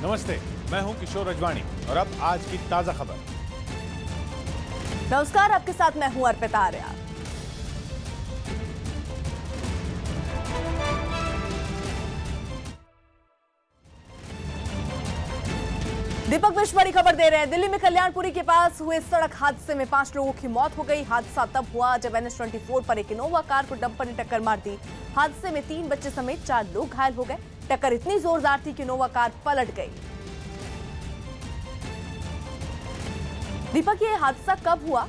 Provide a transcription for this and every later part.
नमस्ते, मैं हूं किशोर रजवाणी और अब आज की ताजा खबर। नमस्कार, आपके साथ मैं हूं अर्पिता आर्या। दीपक मिश्र बड़ी खबर दे रहे हैं। दिल्ली में कल्याणपुरी के पास हुए सड़क हादसे में 5 लोगों की मौत हो गई। हादसा तब हुआ जब NH-24 पर एक इनोवा कार को डंपर ने टक्कर मार दी। हादसे में 3 बच्चे समेत 4 लोग घायल हो गए। टक्कर इतनी जोरदार थी कि इनोवा कार पलट गई। दीपक, ये हादसा कब हुआ?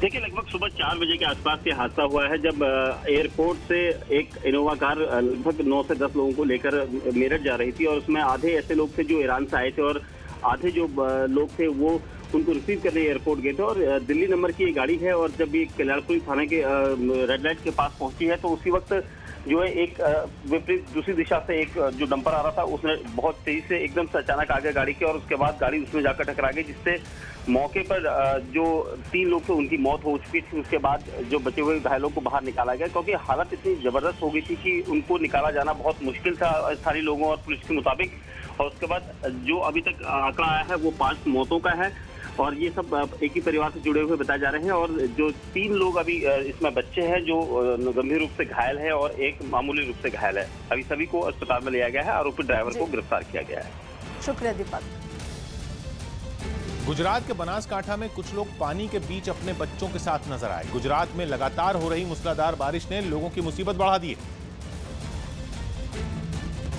देखिए, लगभग सुबह 4 बजे के आसपास ये हादसा हुआ है, जब एयरपोर्ट से एक इनोवा कार लगभग 9 से 10 लोगों को लेकर मेरठ जा रही थी और उसमें आधे ऐसे लोग थे जो ईरान से आए थे और आधे जो लोग थे वो उनको रिसीव करने एयरपोर्ट गए थे। और दिल्ली नंबर की ये गाड़ी है और जब ये कल्याणपुरी थाने के रेड लाइट के पास पहुंची है तो उसी वक्त जो है एक विपरीत दूसरी दिशा से एक जो डंपर आ रहा था उसने बहुत तेजी से एकदम से अचानक आ गया गाड़ी के और उसके बाद गाड़ी उसमें जाकर टकरा गई, जिससे मौके पर जो 3 लोग थे उनकी मौत हो चुकी थी। उसके बाद जो बचे हुए घायलों को बाहर निकाला गया, क्योंकि हालत इतनी जबरदस्त हो गई थी कि उनको निकाला जाना बहुत मुश्किल था स्थानीय लोगों और पुलिस के मुताबिक। और उसके बाद जो अभी तक आंकड़ा आया है वो 5 मौतों का है और ये सब एक ही परिवार से जुड़े हुए बताए जा रहे हैं। और जो 3 लोग अभी इसमें बच्चे हैं जो गंभीर रूप से घायल है और एक मामूली रूप से घायल है। अभी सभी को अस्पताल में लिया गया है। आरोपी ड्राइवर को गिरफ्तार किया गया है। शुक्रिया दीपक। गुजरात के बनासकांठा में कुछ लोग पानी के बीच अपने बच्चों के साथ नजर आए। गुजरात में लगातार हो रही मूसलाधार बारिश ने लोगों की मुसीबत बढ़ा दी है।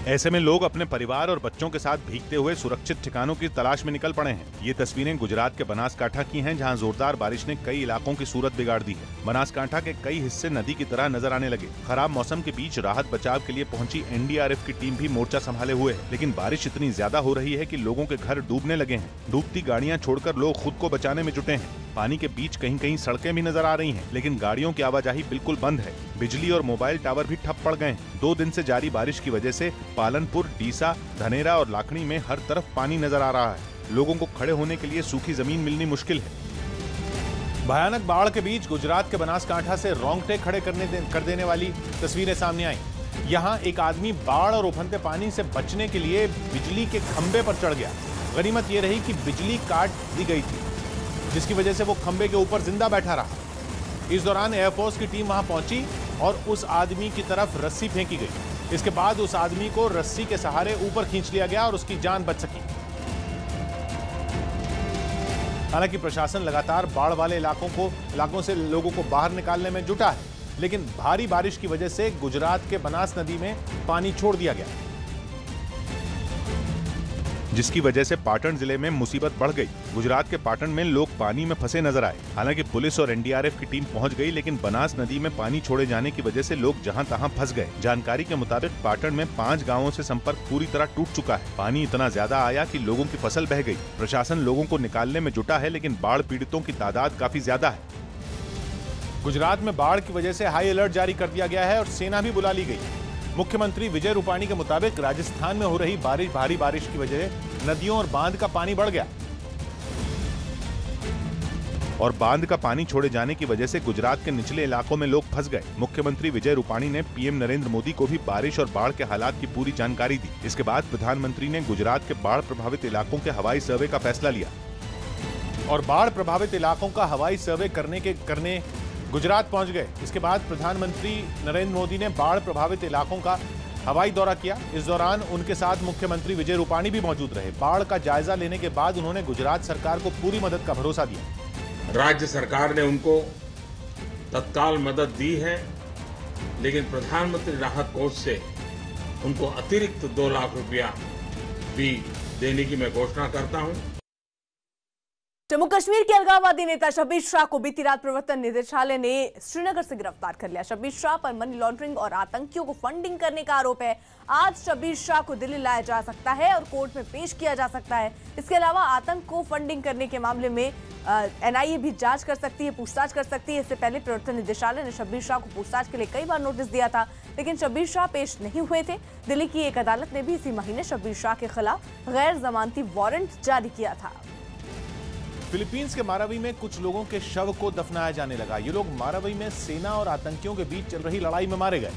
ऐसे में लोग अपने परिवार और बच्चों के साथ भीगते हुए सुरक्षित ठिकानों की तलाश में निकल पड़े हैं। ये तस्वीरें गुजरात के बनासकांठा की हैं, जहां जोरदार बारिश ने कई इलाकों की सूरत बिगाड़ दी है। बनासकांठा के कई हिस्से नदी की तरह नजर आने लगे। खराब मौसम के बीच राहत बचाव के लिए पहुंची NDRF की टीम भी मोर्चा संभाले हुए है, लेकिन बारिश इतनी ज्यादा हो रही है कि लोगों के घर डूबने लगे हैं। डूबती गाड़ियां छोड़कर लोग खुद को बचाने में जुटे हैं। पानी के बीच कहीं कहीं सड़कें भी नजर आ रही हैं, लेकिन गाड़ियों की आवाजाही बिल्कुल बंद है। बिजली और मोबाइल टावर भी ठप पड़ गए हैं। 2 दिन से जारी बारिश की वजह से पालनपुर, डीसा, धनेरा और लाखनी में हर तरफ पानी नजर आ रहा है। लोगों को खड़े होने के लिए सूखी जमीन मिलनी मुश्किल है। भयानक बाढ़ के बीच गुजरात के बनासकांठा से रोंगटे खड़े कर देने वाली तस्वीरें सामने आई। यहाँ एक आदमी बाढ़ और उफनते पानी से बचने के लिए बिजली के खंबे पर चढ़ गया। गनीमत यह रही कि बिजली काट दी गई थी, जिसकी वजह से वो खंबे के ऊपर जिंदा बैठा रहा। इस दौरान एयरफोर्स की टीम वहां पहुंची और उस आदमी की तरफ रस्सी फेंकी गई। इसके बाद उस आदमी को रस्सी के सहारे ऊपर खींच लिया गया और उसकी जान बच सकी। हालांकि प्रशासन लगातार बाढ़ वाले इलाकों से लोगों को बाहर निकालने में जुटा है, लेकिन भारी बारिश की वजह से गुजरात के बनास नदी में पानी छोड़ दिया गया, जिसकी वजह से पाटन जिले में मुसीबत बढ़ गई। गुजरात के पाटन में लोग पानी में फंसे नजर आए। हालांकि पुलिस और NDRF की टीम पहुंच गई, लेकिन बनास नदी में पानी छोड़े जाने की वजह से लोग जहां तहां फंस गए। जानकारी के मुताबिक पाटन में 5 गांवों से संपर्क पूरी तरह टूट चुका है। पानी इतना ज्यादा आया कि लोगों की फसल बह गई। प्रशासन लोगों को निकालने में जुटा है, लेकिन बाढ़ पीड़ितों की तादाद काफी ज्यादा है। गुजरात में बाढ़ की वजह से हाई अलर्ट जारी कर दिया गया है और सेना भी बुला ली गई। मुख्यमंत्री विजय रूपाणी के मुताबिक राजस्थान में हो रही भारी बारिश की वजह नदियों और बांध का पानी बढ़ गया और बांध का पानी छोड़े जाने की वजह से गुजरात के निचले इलाकों में लोग फंस गए। मुख्यमंत्री विजय रूपाणी ने PM नरेंद्र मोदी को भी बारिश और बाढ़ के हालात की पूरी जानकारी दी। इसके बाद प्रधानमंत्री ने गुजरात के बाढ़ प्रभावित इलाकों के हवाई सर्वे का फैसला लिया और बाढ़ प्रभावित इलाकों का हवाई सर्वे करने गुजरात पहुंच गए। इसके बाद प्रधानमंत्री नरेंद्र मोदी ने बाढ़ प्रभावित इलाकों का हवाई दौरा किया। इस दौरान उनके साथ मुख्यमंत्री विजय रूपाणी भी मौजूद रहे। बाढ़ का जायजा लेने के बाद उन्होंने गुजरात सरकार को पूरी मदद का भरोसा दिया। राज्य सरकार ने उनको तत्काल मदद दी है, लेकिन प्रधानमंत्री राहत कोष से उनको अतिरिक्त 2 लाख रुपया भी देने की मैं घोषणा करता हूं। जम्मू कश्मीर के अलगाववादी नेता शब्बीर शाह को बीती रात प्रवर्तन निदेशालय ने श्रीनगर से गिरफ्तार कर लिया। शब्बीर शाह पर मनी लॉन्ड्रिंग और आतंकियों को फंडिंग करने का आरोप है। आज शब्बीर शाह को दिल्ली लाया जा सकता है और कोर्ट में पेश किया जा सकता है। इसके अलावा आतंक को फंडिंग करने के मामले में NIA भी जांच कर सकती है, पूछताछ कर सकती है। इससे पहले प्रवर्तन निदेशालय ने शब्बीर शाह को पूछताछ के लिए कई बार नोटिस दिया था, लेकिन शब्बीर शाह पेश नहीं हुए थे। दिल्ली की एक अदालत ने भी इसी महीने शब्बीर शाह के खिलाफ गैर जमानती वारंट जारी किया था। फिलीपींस के मारावी में कुछ लोगों के शव को दफनाया जाने लगा। ये लोग मारावी में सेना और आतंकियों के बीच चल रही लड़ाई में मारे गए।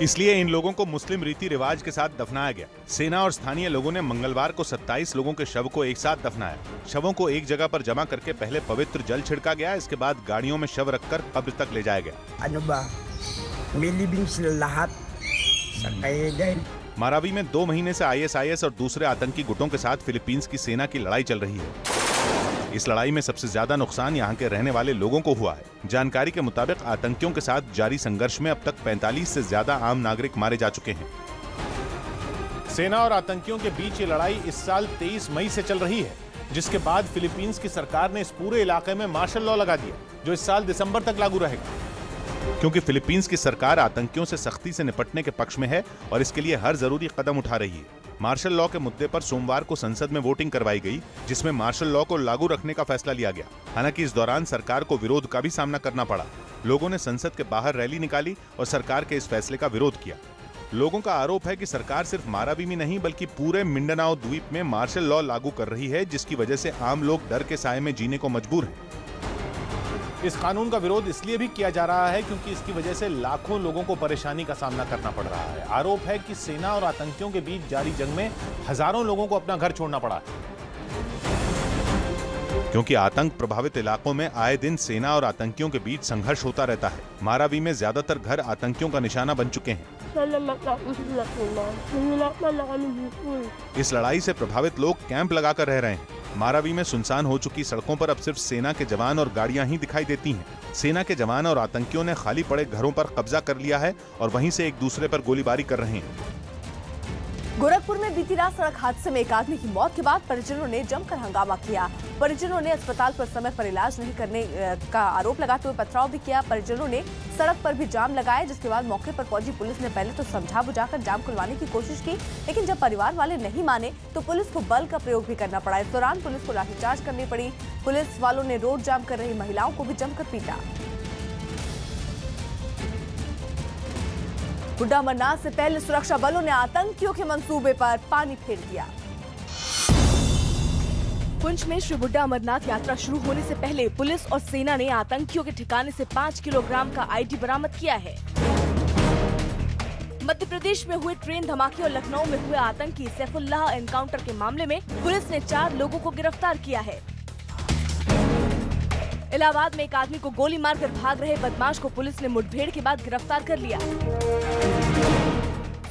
इसलिए इन लोगों को मुस्लिम रीति रिवाज के साथ दफनाया गया। सेना और स्थानीय लोगों ने मंगलवार को 27 लोगों के शव को एक साथ दफनाया। शवों को एक जगह पर जमा करके पहले पवित्र जल छिड़का गया, इसके बाद गाड़ियों में शव रखकर कब्र तक ले जाया गया। मारावी में 2 महीने से ISIS और दूसरे आतंकी गुटों के साथ फिलीपींस की सेना की लड़ाई चल रही है। इस लड़ाई में सबसे ज्यादा नुकसान यहाँ के रहने वाले लोगों को हुआ है। जानकारी के मुताबिक आतंकियों के साथ जारी संघर्ष में अब तक 45 से ज्यादा आम नागरिक मारे जा चुके हैं। सेना और आतंकियों के बीच ये लड़ाई इस साल 23 मई से चल रही है, जिसके बाद फिलीपींस की सरकार ने इस पूरे इलाके में मार्शल लॉ लगा दिया, जो इस साल दिसंबर तक लागू रहेगा। क्योंकि फिलीपींस की सरकार आतंकियों से सख्ती से निपटने के पक्ष में है और इसके लिए हर जरूरी कदम उठा रही है। मार्शल लॉ के मुद्दे पर सोमवार को संसद में वोटिंग करवाई गई, जिसमें मार्शल लॉ को लागू रखने का फैसला लिया गया। हालांकि इस दौरान सरकार को विरोध का भी सामना करना पड़ा। लोगों ने संसद के बाहर रैली निकाली और सरकार के इस फैसले का विरोध किया। लोगों का आरोप है कि सरकार सिर्फ मारावी में नहीं बल्कि पूरे मिंडानाओ द्वीप में मार्शल लॉ लागू कर रही है, जिसकी वजह से आम लोग डर के साए में जीने को मजबूर हैं। इस कानून का विरोध इसलिए भी किया जा रहा है क्योंकि इसकी वजह से लाखों लोगों को परेशानी का सामना करना पड़ रहा है। आरोप है कि सेना और आतंकियों के बीच जारी जंग में हजारों लोगों को अपना घर छोड़ना पड़ा है। क्योंकि आतंक प्रभावित इलाकों में आए दिन सेना और आतंकियों के बीच संघर्ष होता रहता है। मारावी में ज्यादातर घर आतंकियों का निशाना बन चुके हैं। इस लड़ाई से प्रभावित लोग कैंप लगाकर रह रहे हैं। मारावी में सुनसान हो चुकी सड़कों पर अब सिर्फ सेना के जवान और गाड़ियां ही दिखाई देती हैं। सेना के जवान और आतंकियों ने खाली पड़े घरों पर कब्जा कर लिया है और वहीं से एक दूसरे पर गोलीबारी कर रहे हैं। गोरखपुर में बीती रात सड़क हादसे में एक आदमी की मौत के बाद परिजनों ने जमकर हंगामा किया। परिजनों ने अस्पताल पर समय पर इलाज नहीं करने का आरोप लगाते हुए पथराव भी किया। परिजनों ने सड़क पर भी जाम लगाया, जिसके बाद मौके पर पहुंची पुलिस ने पहले तो समझा बुझाकर जाम खुलवाने की कोशिश की, लेकिन जब परिवार वाले नहीं माने तो पुलिस को बल का प्रयोग भी करना पड़ा। इस दौरान पुलिस को लाठीचार्ज करनी पड़ी। पुलिस वालों ने रोड जाम कर रही महिलाओं को भी जमकर पीटा। बुड्ढा अमरनाथ से पहले सुरक्षा बलों ने आतंकियों के मंसूबे पर पानी फेर दिया। पुंछ में श्री बुड्ढा अमरनाथ यात्रा शुरू होने से पहले पुलिस और सेना ने आतंकियों के ठिकाने से 5 किलोग्राम का आईडी बरामद किया है। मध्य प्रदेश में हुए ट्रेन धमाके और लखनऊ में हुए आतंकी सैफुल्लाह एनकाउंटर के मामले में पुलिस ने 4 लोगों को गिरफ्तार किया है। इलाहाबाद में एक आदमी को गोली मारकर भाग रहे बदमाश को पुलिस ने मुठभेड़ के बाद गिरफ्तार कर लिया।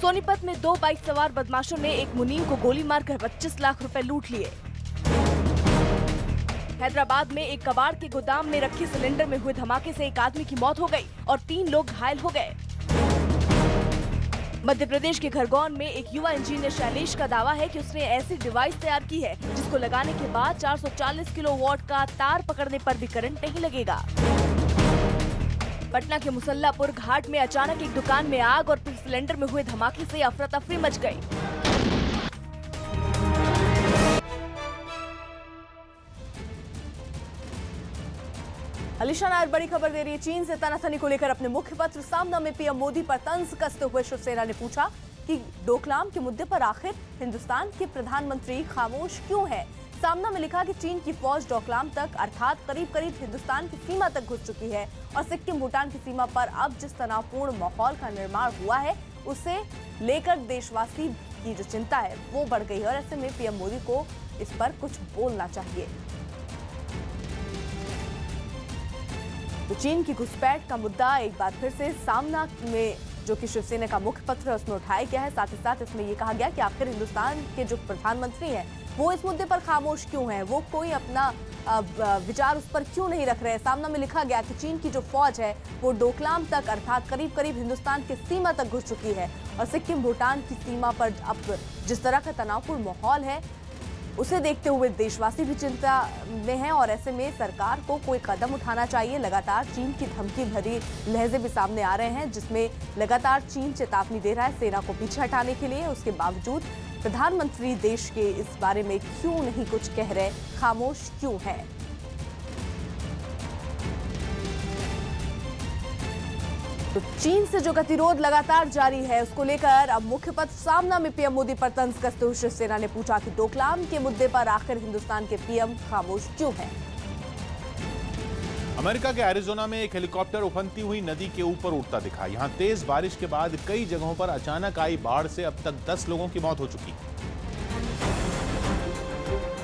सोनीपत में 2 बाइक सवार बदमाशों ने एक मुनीम को गोली मारकर 25 लाख रुपए लूट लिए। हैदराबाद में एक कबाड़ के गोदाम में रखे सिलेंडर में हुए धमाके से एक आदमी की मौत हो गई और 3 लोग घायल हो गए। मध्य प्रदेश के खरगोन में एक युवा इंजीनियर शैलेश का दावा है कि उसने ऐसी डिवाइस तैयार की है जिसको लगाने के बाद 440 किलोवाट का तार पकड़ने पर भी करंट नहीं लगेगा। पटना के मुसल्लापुर घाट में अचानक एक दुकान में आग और फिर सिलेंडर में हुए धमाके से अफरा तफरी मच गई। अलीशा नायर बड़ी खबर दे रही है। चीन से तनातनी को लेकर अपने मुखपत्र सामना में पीएम मोदी पर तंज कसते हुए शिवसेना ने पूछा कि डोकलाम के मुद्दे पर आखिर हिंदुस्तान के प्रधानमंत्री खामोश क्यों है। सामना में लिखा कि चीन की फौज डोकलाम तक अर्थात करीब करीब हिंदुस्तान की सीमा तक घुस चुकी है और सिक्किम भूटान की सीमा पर अब जिस तनावपूर्ण माहौल का निर्माण हुआ है उसे लेकर देशवासी की जो चिंता है वो बढ़ गई है और ऐसे में पीएम मोदी को इस पर कुछ बोलना चाहिए। तो चीन की घुसपैठ का मुद्दा एक बार फिर से सामना में जो कि शिवसेना का मुखपत्र है उसमें उठाया गया है। साथ ही साथ इसमें ये कहा गया कि आखिर हिंदुस्तान के जो प्रधानमंत्री हैं वो इस मुद्दे पर खामोश क्यों हैं, वो कोई अपना विचार उस पर क्यों नहीं रख रहे हैं। सामना में लिखा गया कि चीन की जो फौज है वो डोकलाम तक अर्थात करीब करीब हिंदुस्तान की सीमा तक घुस चुकी है और सिक्किम भूटान की सीमा पर अब जिस तरह का तनावपूर्ण माहौल है उसे देखते हुए देशवासी भी चिंता में हैं और ऐसे में सरकार को कोई कदम उठाना चाहिए। लगातार चीन की धमकी भरी लहजे भी सामने आ रहे हैं जिसमें लगातार चीन चेतावनी दे रहा है सेना को पीछे हटाने के लिए। उसके बावजूद प्रधानमंत्री देश के इस बारे में क्यों नहीं कुछ कह रहे, खामोश क्यों है। तो चीन से जो गतिरोध लगातार जारी है उसको लेकर अब मुखपत्र सामना में पीएम मोदी पर तंज कसते हुए शिवसेना ने पूछा कि डोकलाम के मुद्दे पर आखिर हिंदुस्तान के पीएम खामोश क्यों हैं। अमेरिका के एरिजोना में एक हेलीकॉप्टर उफनती हुई नदी के ऊपर उड़ता दिखा। यहां तेज बारिश के बाद कई जगहों पर अचानक आई बाढ़ से अब तक 10 लोगों की मौत हो चुकी।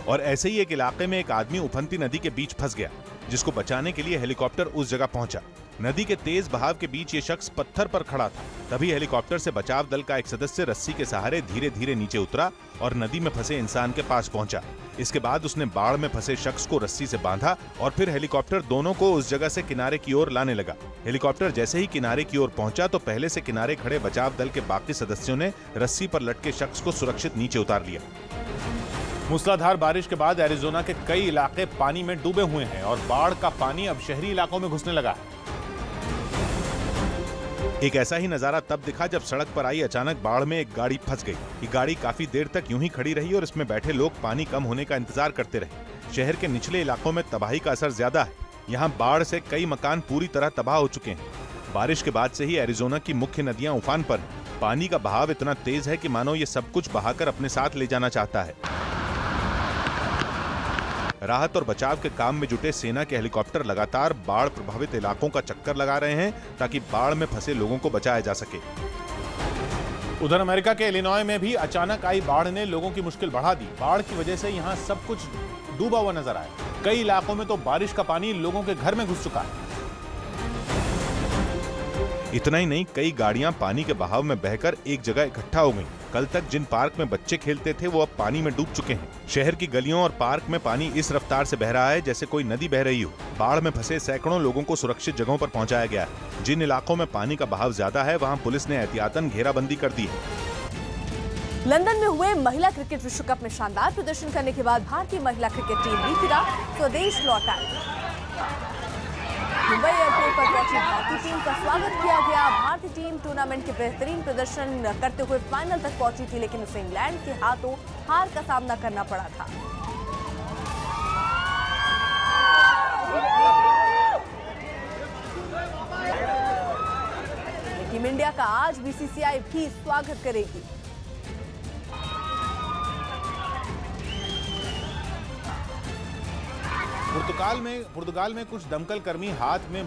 और ऐसे ही एक इलाके में एक आदमी उफनती नदी के बीच फंस गया, जिसको बचाने के लिए हेलीकॉप्टर उस जगह पहुंचा। नदी के तेज बहाव के बीच ये शख्स पत्थर पर खड़ा था। तभी हेलीकॉप्टर से बचाव दल का एक सदस्य रस्सी के सहारे धीरे धीरे नीचे उतरा और नदी में फंसे इंसान के पास पहुंचा। इसके बाद उसने बाढ़ में फंसे शख्स को रस्सी से बांधा और फिर हेलीकॉप्टर दोनों को उस जगह से किनारे की ओर लाने लगा। हेलीकॉप्टर जैसे ही किनारे की ओर पहुंचा तो पहले से किनारे खड़े बचाव दल के बाकी सदस्यों ने रस्सी पर लटके शख्स को सुरक्षित नीचे उतार लिया। मूसलाधार बारिश के बाद एरिजोना के कई इलाके पानी में डूबे हुए हैं और बाढ़ का पानी अब शहरी इलाकों में घुसने लगा है। एक ऐसा ही नजारा तब दिखा जब सड़क पर आई अचानक बाढ़ में एक गाड़ी फंस गई। ये गाड़ी काफी देर तक यूं ही खड़ी रही और इसमें बैठे लोग पानी कम होने का इंतजार करते रहे। शहर के निचले इलाकों में तबाही का असर ज्यादा है। यहाँ बाढ़ से कई मकान पूरी तरह तबाह हो चुके हैं। बारिश के बाद से ही एरिजोना की मुख्य नदियां उफान पर हैं। पानी का बहाव इतना तेज है कि मानो ये सब कुछ बहाकर अपने साथ ले जाना चाहता है। राहत और बचाव के काम में जुटे सेना के हेलीकॉप्टर लगातार बाढ़ प्रभावित इलाकों का चक्कर लगा रहे हैं ताकि बाढ़ में फंसे लोगों को बचाया जा सके। उधर अमेरिका के इलिनॉय में भी अचानक आई बाढ़ ने लोगों की मुश्किल बढ़ा दी। बाढ़ की वजह से यहां सब कुछ डूबा हुआ नजर आया। कई इलाकों में तो बारिश का पानी लोगों के घर में घुस चुका है। इतना ही नहीं, कई गाड़ियां पानी के बहाव में बहकर एक जगह इकट्ठा हो गईं। कल तक जिन पार्क में बच्चे खेलते थे वो अब पानी में डूब चुके हैं। शहर की गलियों और पार्क में पानी इस रफ्तार से बह रहा है जैसे कोई नदी बह रही हो। बाढ़ में फंसे सैकड़ों लोगों को सुरक्षित जगहों पर पहुंचाया गया है। जिन इलाकों में पानी का बहाव ज्यादा है वहां पुलिस ने एहतियातन घेराबंदी कर दी है। लंदन में हुए महिला क्रिकेट विश्व कप में शानदार प्रदर्शन करने के बाद भारतीय महिला क्रिकेट टीम बीती रात स्वदेश लौट आई। मुंबई एयरपोर्ट पर पहुंची भारतीय टीम का स्वागत किया गया। भारतीय टीम टूर्नामेंट के बेहतरीन प्रदर्शन करते हुए फाइनल तक पहुंची थी, लेकिन उसे इंग्लैंड के हाथों हार का सामना करना पड़ा था। टीम इंडिया का आज बीसीसीआई भी स्वागत करेगी। पुर्तगाल में कुछ दमकल कर्मी हाथ में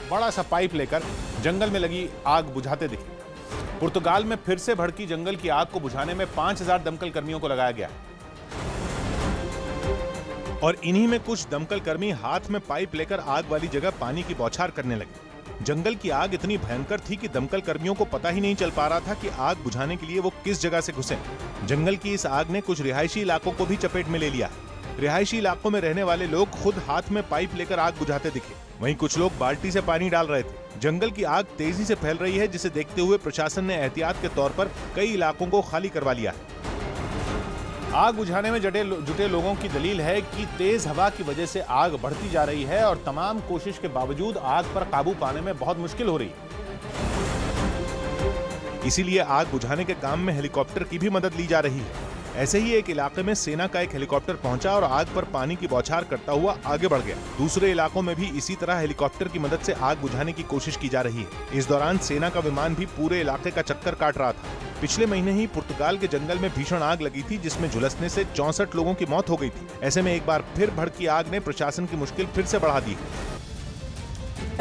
बड़ा सा पाइप लेकर जंगल में लगी आग बुझाते दिखे। पुर्तगाल में फिर से भड़की जंगल की आग को बुझाने में 5000 दमकल कर्मियों को लगाया गया। और इन्हीं में कुछ दमकल कर्मी हाथ में पाइप लेकर आग वाली जगह पानी की बौछार करने लगे। जंगल की आग इतनी भयंकर थी कि दमकल कर्मियों को पता ही नहीं चल पा रहा था कि आग बुझाने के लिए वो किस जगह से घुसे। जंगल की इस आग ने कुछ रिहायशी इलाकों को भी चपेट में ले लिया। रिहायशी इलाकों में रहने वाले लोग खुद हाथ में पाइप लेकर आग बुझाते दिखे। वहीं कुछ लोग बाल्टी से पानी डाल रहे थे। जंगल की आग तेजी से फैल रही है, जिसे देखते हुए प्रशासन ने एहतियात के तौर पर कई इलाकों को खाली करवा लिया है। आग बुझाने में जुटे लोगों की दलील है कि तेज हवा की वजह से आग बढ़ती जा रही है और तमाम कोशिश के बावजूद आग पर काबू पाने में बहुत मुश्किल हो रही है। इसीलिए आग बुझाने के काम में हेलीकॉप्टर की भी मदद ली जा रही है। ऐसे ही एक इलाके में सेना का एक हेलीकॉप्टर पहुंचा और आग पर पानी की बौछार करता हुआ आगे बढ़ गया। दूसरे इलाकों में भी इसी तरह हेलीकॉप्टर की मदद से आग बुझाने की कोशिश की जा रही है। इस दौरान सेना का विमान भी पूरे इलाके का चक्कर काट रहा था। पिछले महीने ही पुर्तगाल के जंगल में भीषण आग लगी थी, जिसमें झुलसने से 64 लोगों की मौत हो गई थी। ऐसे में एक बार फिर भड़की आग ने प्रशासन की मुश्किल फिर से बढ़ा दी है।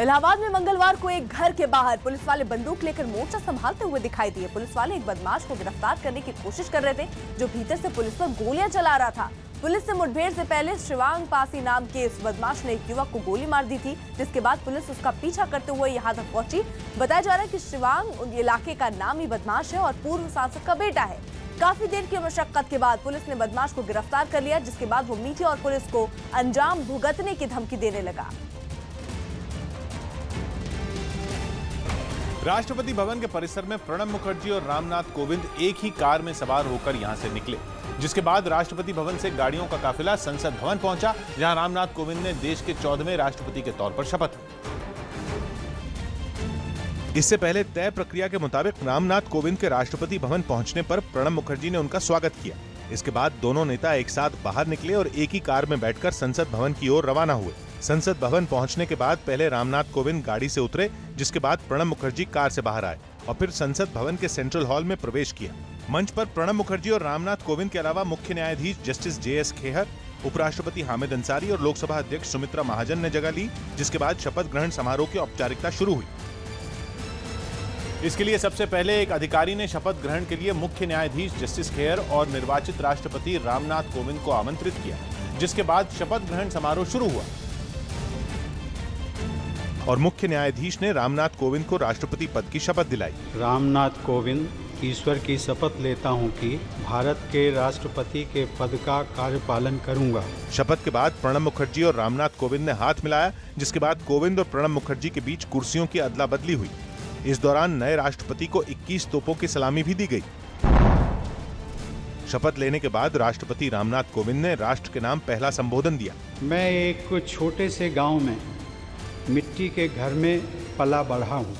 इलाहाबाद में मंगलवार को एक घर के बाहर पुलिस वाले बंदूक लेकर मोर्चा संभालते हुए दिखाई दिए। पुलिस वाले एक बदमाश को गिरफ्तार करने की कोशिश कर रहे थे, जो भीतर से पुलिस पर गोलियां चला रहा था। पुलिस से मुठभेड़ से पहले शिवांग पासी नाम के इस बदमाश ने एक युवक को गोली मार दी थी, जिसके बाद पुलिस उसका पीछा करते हुए यहां तक पहुंची। बताया जा रहा है कि शिवांग इलाके का नामी बदमाश है और पूर्व सांसद का बेटा है। काफी देर की मशक्कत के बाद पुलिस ने बदमाश को गिरफ्तार कर लिया, जिसके बाद वो मीडिया और पुलिस को अंजाम भुगतने की धमकी देने लगा। राष्ट्रपति भवन के परिसर में प्रणब मुखर्जी और रामनाथ कोविंद एक ही कार में सवार होकर यहां से निकले, जिसके बाद राष्ट्रपति भवन से गाड़ियों का काफिला संसद भवन पहुंचा, जहां रामनाथ कोविंद ने देश के 14वें राष्ट्रपति के तौर पर शपथ ली। इससे पहले तय प्रक्रिया के मुताबिक रामनाथ कोविंद के राष्ट्रपति भवन पहुंचने पर प्रणब मुखर्जी ने उनका स्वागत किया। इसके बाद दोनों नेता एक साथ बाहर निकले और एक ही कार में बैठकर संसद भवन की ओर रवाना हुए। संसद भवन पहुंचने के बाद पहले रामनाथ कोविंद गाड़ी से उतरे, जिसके बाद प्रणब मुखर्जी कार से बाहर आए और फिर संसद भवन के सेंट्रल हॉल में प्रवेश किया। मंच पर प्रणब मुखर्जी और रामनाथ कोविंद के अलावा मुख्य न्यायाधीश जस्टिस JS खेहर उपराष्ट्रपति हामिद अंसारी और लोकसभा अध्यक्ष सुमित्रा महाजन ने जगह ली, जिसके बाद शपथ ग्रहण समारोह की औपचारिकता शुरू हुई। इसके लिए सबसे पहले एक अधिकारी ने शपथ ग्रहण के लिए मुख्य न्यायाधीश जस्टिस खेर और निर्वाचित राष्ट्रपति रामनाथ कोविंद को आमंत्रित किया, जिसके बाद शपथ ग्रहण समारोह शुरू हुआ और मुख्य न्यायाधीश ने रामनाथ कोविंद को राष्ट्रपति पद की शपथ दिलाई। रामनाथ कोविंद, ईश्वर की शपथ लेता हूं कि भारत के राष्ट्रपति के पद का कार्यपालन करूंगा। शपथ के बाद प्रणब मुखर्जी और रामनाथ कोविंद ने हाथ मिलाया, जिसके बाद कोविंद और प्रणब मुखर्जी के बीच कुर्सियों की अदला बदली हुई। इस दौरान नए राष्ट्रपति को 21 तोपों की सलामी भी दी गई। शपथ लेने के बाद राष्ट्रपति रामनाथ कोविंद ने राष्ट्र के नाम पहला संबोधन दिया। मैं एक छोटे से गांव में मिट्टी के घर में पला बढ़ा हूँ।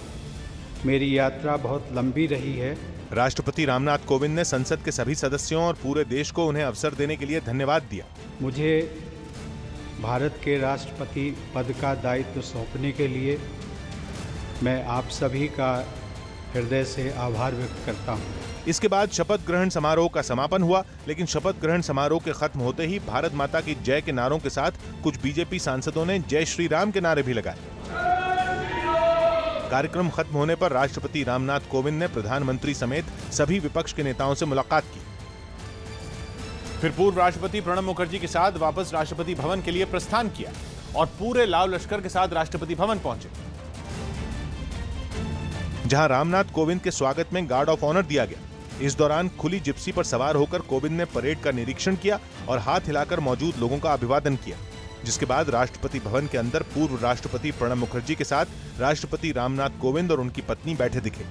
मेरी यात्रा बहुत लंबी रही है। राष्ट्रपति रामनाथ कोविंद ने संसद के सभी सदस्यों और पूरे देश को उन्हें अवसर देने के लिए धन्यवाद दिया। मुझे भारत के राष्ट्रपति पद का दायित्व सौंपने के लिए मैं आप सभी का हृदय से आभार व्यक्त करता हूँ। इसके बाद शपथ ग्रहण समारोह का समापन हुआ, लेकिन शपथ ग्रहण समारोह के खत्म होते ही भारत माता की जय के नारों के साथ कुछ बीजेपी सांसदों ने जय श्री राम के नारे भी लगाए। कार्यक्रम खत्म होने पर राष्ट्रपति रामनाथ कोविंद ने प्रधानमंत्री समेत सभी विपक्ष के नेताओं से मुलाकात की। फिर पूर्व राष्ट्रपति प्रणब मुखर्जी के साथ वापस राष्ट्रपति भवन के लिए प्रस्थान किया और पूरे लाव लश्कर के साथ राष्ट्रपति भवन पहुंचे, जहां रामनाथ कोविंद के स्वागत में गार्ड ऑफ ऑनर दिया गया। इस दौरान खुली जिप्सी पर सवार होकर कोविंद ने परेड का निरीक्षण किया और हाथ हिलाकर मौजूद लोगों का अभिवादन किया, जिसके बाद राष्ट्रपति भवन के अंदर पूर्व राष्ट्रपति प्रणब मुखर्जी के साथ राष्ट्रपति रामनाथ कोविंद और उनकी पत्नी बैठे दिखे।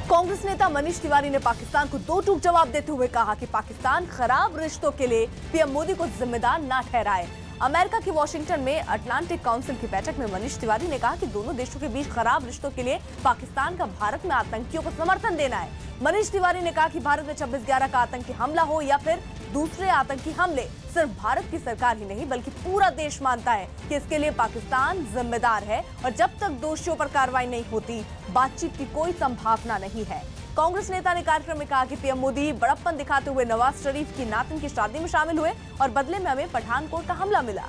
कांग्रेस नेता मनीष तिवारी ने पाकिस्तान को दो टूक जवाब देते हुए कहा कि पाकिस्तान खराब रिश्तों के लिए पीएम मोदी को जिम्मेदार न ठहराए। अमेरिका की वॉशिंगटन में अटलांटिक काउंसिल की बैठक में मनीष तिवारी ने कहा कि दोनों देशों के बीच खराब रिश्तों के लिए पाकिस्तान का भारत में आतंकियों को समर्थन देना है। मनीष तिवारी ने कहा कि भारत में 26/11 का आतंकी हमला हो या फिर दूसरे आतंकी हमले, सिर्फ भारत की सरकार ही नहीं बल्कि पूरा देश मानता है कि इसके लिए पाकिस्तान जिम्मेदार है और जब तक दोषियों पर कार्रवाई नहीं होती, बातचीत की कोई संभावना नहीं है। कांग्रेस नेता ने कार्यक्रम में कहा कि पीएम मोदी बड़प्पन दिखाते हुए नवाज शरीफ की नातिन की शादी में शामिल हुए और बदले में हमें पठानकोट का हमला मिला।